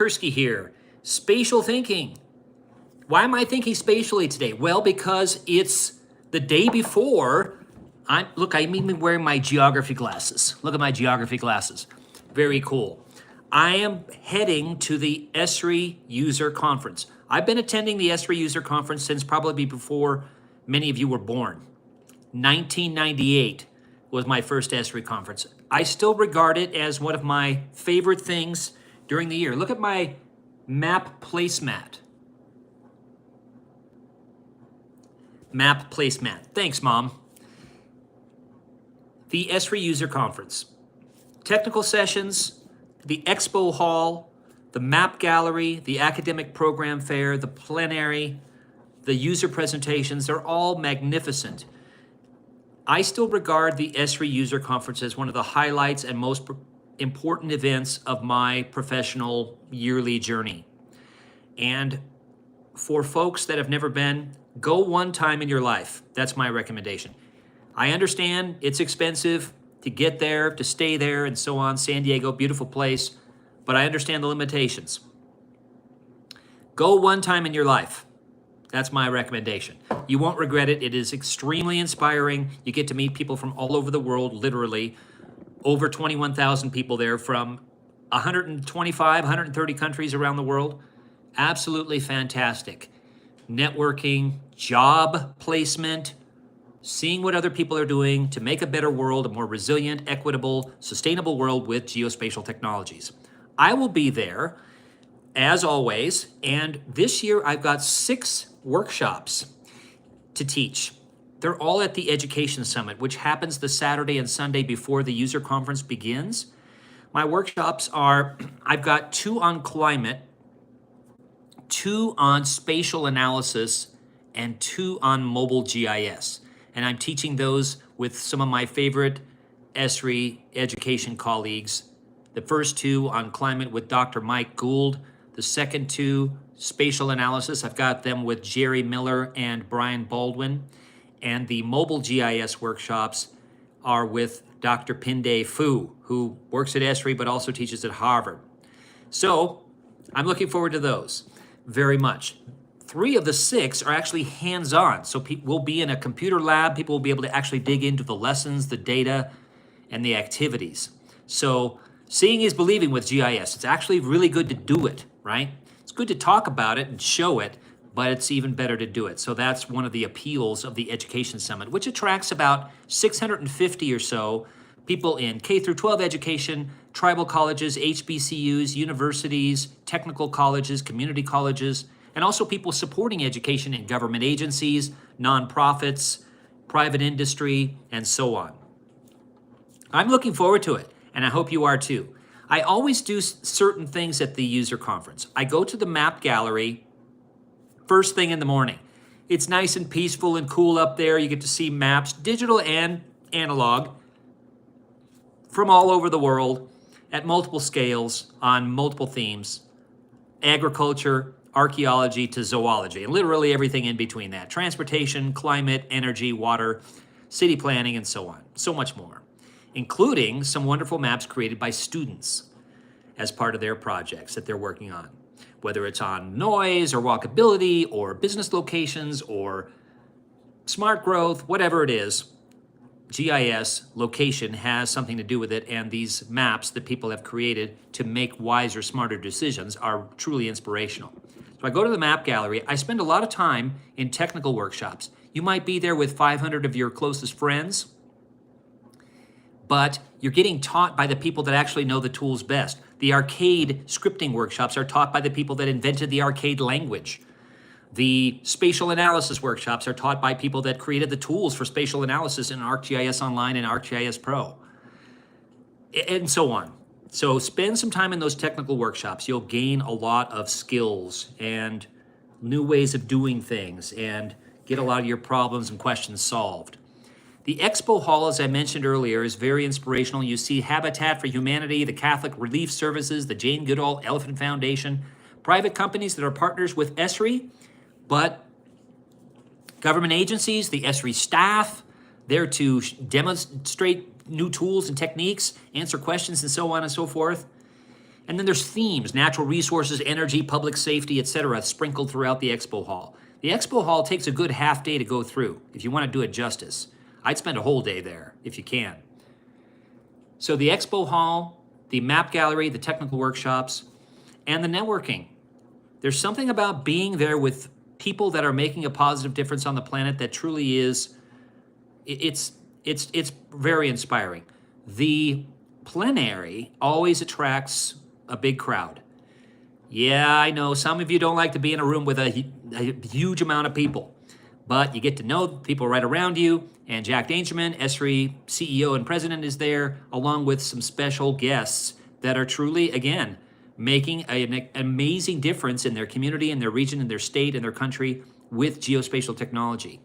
Kursky here. Spatial thinking. Why am I thinking spatially today? Well, because it's the day before. I'm even wearing my geography glasses. Look at my geography glasses. Very cool. I am heading to the Esri User Conference. I've been attending the Esri User Conference since probably before many of you were born. 1998 was my first Esri conference. I still regard it as one of my favorite things during the year. Look at my map placemat. Map placemat. Thanks, Mom. The Esri User Conference. Technical sessions, the expo hall, the map gallery, the academic program fair, the plenary, the user presentations, they're all magnificent. I still regard the Esri User Conference as one of the highlights and most important events of my professional yearly journey. And for folks that have never been, go one time in your life. That's my recommendation. I understand it's expensive to get there, to stay there, and so on. San Diego, beautiful place, but I understand the limitations. Go one time in your life. That's my recommendation. You won't regret it. It is extremely inspiring. You get to meet people from all over the world, literally. Over 21,000 people there from 125, 130 countries around the world. Absolutely fantastic. Networking, job placement, seeing what other people are doing to make a better world, a more resilient, equitable, sustainable world with geospatial technologies. I will be there, as always, and this year I've got 6 workshops to teach. They're all at the Education Summit, which happens the Saturday and Sunday before the user conference begins. My workshops are, I've got 2 on climate, 2 on spatial analysis, and 2 on mobile GIS. And I'm teaching those with some of my favorite Esri education colleagues. The first 2 on climate with Dr. Mike Gould. The second 2, spatial analysis, I've got them with Jerry Miller and Brian Baldwin. And the mobile GIS workshops are with Dr. Pindai Fu, who works at Esri but also teaches at Harvard. So I'm looking forward to those very much. 3 of the 6 are actually hands-on. So we'll be in a computer lab. People will be able to actually dig into the lessons, the data, and the activities. So seeing is believing with GIS. It's actually really good to do it, right? It's good to talk about it and show it, but it's even better to do it. So that's one of the appeals of the Education Summit, which attracts about 650 or so people in K through 12 education, tribal colleges, HBCUs, universities, technical colleges, community colleges, and also people supporting education in government agencies, nonprofits, private industry, and so on. I'm looking forward to it, and I hope you are too. I always do certain things at the user conference. I go to the map gallery first thing in the morning. It's nice and peaceful and cool up there. You get to see maps, digital and analog, from all over the world at multiple scales on multiple themes, agriculture, archaeology to zoology, and literally everything in between that. Transportation, climate, energy, water, city planning, and so on. So much more, including some wonderful maps created by students as part of their projects that they're working on. Whether it's on noise or walkability or business locations or smart growth, whatever it is, GIS location has something to do with it, and these maps that people have created to make wiser, smarter decisions are truly inspirational. So I go to the map gallery. I spend a lot of time in technical workshops. You might be there with 500 of your closest friends, but you're getting taught by the people that actually know the tools best. The arcade scripting workshops are taught by the people that invented the arcade language. The spatial analysis workshops are taught by people that created the tools for spatial analysis in ArcGIS Online and ArcGIS Pro, and so on. So spend some time in those technical workshops. You'll gain a lot of skills and new ways of doing things and get a lot of your problems and questions solved. The Expo Hall, as I mentioned earlier, is very inspirational. You see Habitat for Humanity, the Catholic Relief Services, the Jane Goodall Elephant Foundation, private companies that are partners with Esri, but government agencies, the Esri staff, there to demonstrate new tools and techniques, answer questions, and so on and so forth. And then there's themes, natural resources, energy, public safety, etc., sprinkled throughout the expo hall. The expo hall takes a good half day to go through if you want to do it justice. I'd spend a whole day there if you can. So the expo hall, the map gallery, the technical workshops, and the networking. There's something about being there with people that are making a positive difference on the planet that truly is, it's very inspiring. The plenary always attracts a big crowd. Yeah, I know some of you don't like to be in a room with a huge amount of people, but you get to know people right around you, and Jack Dangerman, Esri CEO and president, is there, along with some special guests that are truly, again, making an amazing difference in their community, in their region, in their state, in their country with geospatial technology.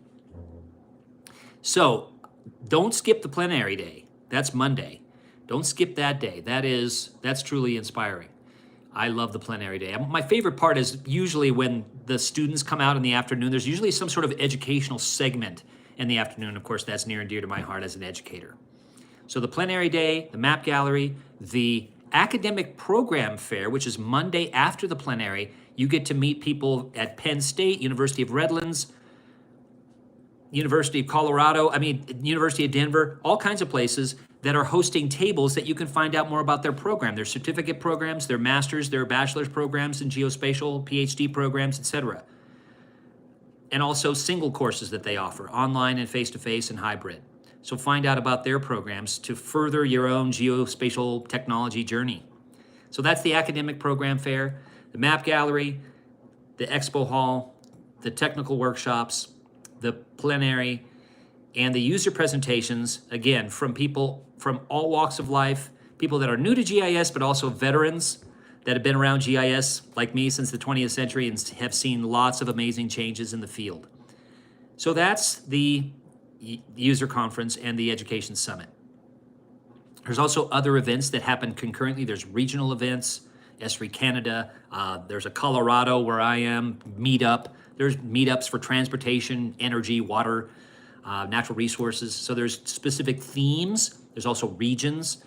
So don't skip the plenary day. That's Monday. Don't skip that day. That's truly inspiring. I love the plenary day. My favorite part is usually when the students come out in the afternoon. There's usually some sort of educational segment in the afternoon. Of course, that's near and dear to my heart as an educator. So the plenary day, the map gallery, the academic program fair, which is Monday after the plenary, you get to meet people at Penn State, University of Redlands, University of Colorado, University of Denver, all kinds of places that are hosting tables that you can find out more about their program, their certificate programs, their master's, their bachelor's programs in geospatial, PhD programs, etc. And also single courses that they offer, online and face-to-face and hybrid. So find out about their programs to further your own geospatial technology journey. So that's the academic program fair, the map gallery, the expo hall, the technical workshops, the plenary, and the user presentations, again, from people from all walks of life, people that are new to GIS, but also veterans that have been around GIS like me since the 20th century and have seen lots of amazing changes in the field. So that's the user conference and the education summit. There's also other events that happen concurrently. There's regional events, Esri Canada. There's a Colorado where I am, meetup. There's meetups for transportation, energy, water, natural resources. So there's specific themes. There's also regions.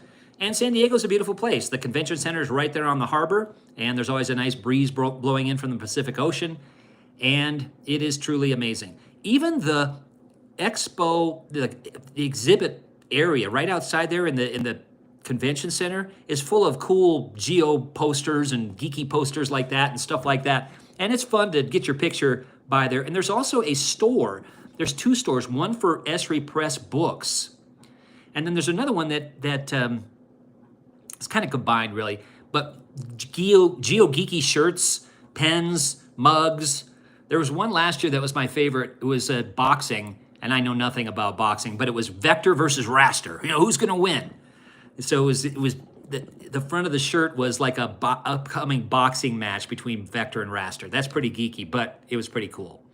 And San Diego's a beautiful place. The convention center is right there on the harbor, and there's always a nice breeze blowing in from the Pacific Ocean. And it is truly amazing. Even the expo, the exhibit area right outside there in the convention center is full of cool geo posters and geeky posters like that and stuff like that. And it's fun to get your picture by there. And there's also a store. There's two stores, one for Esri Press books. And then there's another one that it's kind of combined really, but geo geeky shirts, pens, mugs. There was one last year that was my favorite. It was boxing, and I know nothing about boxing, but it was vector versus raster. You know, who's going to win? So it was the front of the shirt was like a upcoming boxing match between vector and raster. That's pretty geeky, but it was pretty cool.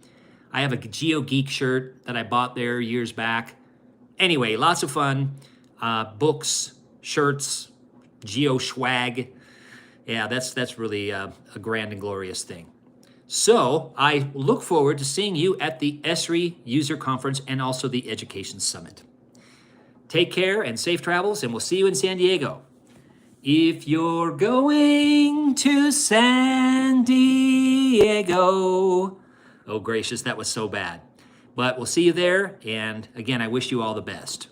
I have a Geo Geek shirt that I bought there years back. Anyway, lots of fun. Books, shirts, geo swag. Yeah, that's really a grand and glorious thing. So I look forward to seeing you at the Esri User Conference and also the Education Summit. Take care and safe travels, and we'll see you in San Diego. If you're going to San Diego. Oh, gracious, that was so bad. But we'll see you there, and again, I wish you all the best.